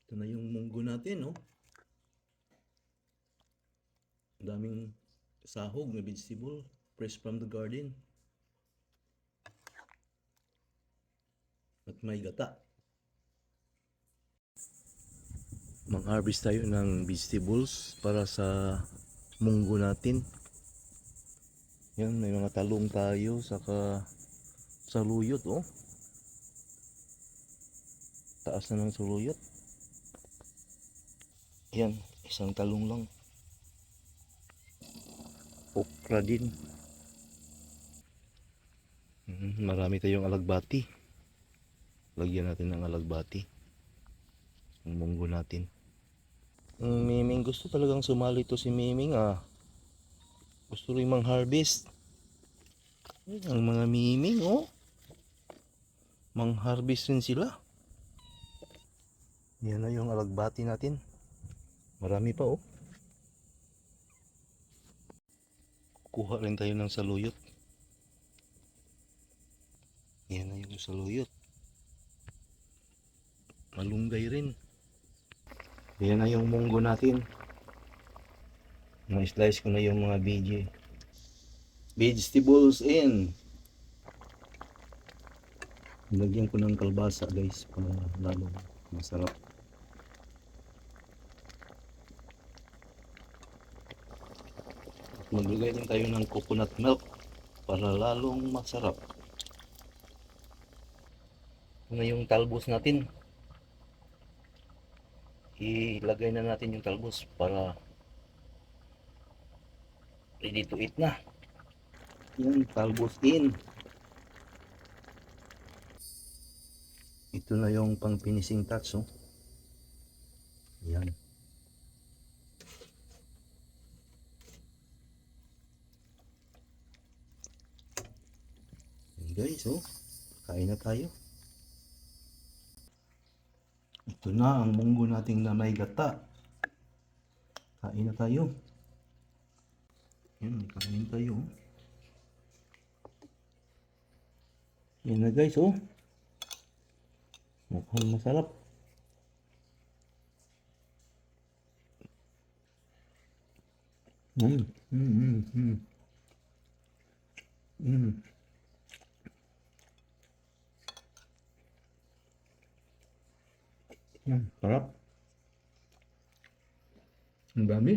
Ito na yung munggo natin, no? Ang daming sahog na vegetable, fresh from the garden. At may gata. Mag-harvest tayo ng vegetables para sa munggo natin. Yan, may mga talong tayo, saka saluyot, oh. Taas na ng saluyot. Yan, isang talong lang. Okra din. Marami tayong alagbati. Lagyan natin ng alagbati ang munggo natin. Miming, gusto talagang sumali to si Miming, ah. Gusto rin mang-harvest. Ang mga Miming, oh. Mang-harvest rin sila. Yan na yung alagbati natin. Marami pa, oh. Kuha rin tayo ng saluyot. Yan na yung saluyot. Malunggay rin. Yan na yung munggo natin. Na-slice ko na yung mga vegetables in. Lagyan ko ng kalbasa, guys, para lalo masarap. Maglagay din tayo ng coconut milk para lalong masarap. Ito na yung talbos natin. Ilagay na natin yung talbos para ready to eat na. Yan, talbos in. Ito na yung pang finishing touch, oh. Yan. Yan guys, oh. Kain na tayo. Ito na ang munggo nating na may gata. Kain na tayo. Yan, kain tayo. Yan na guys, oh. Mukhang masarap. Mm. Yan, sarap. Ang dami.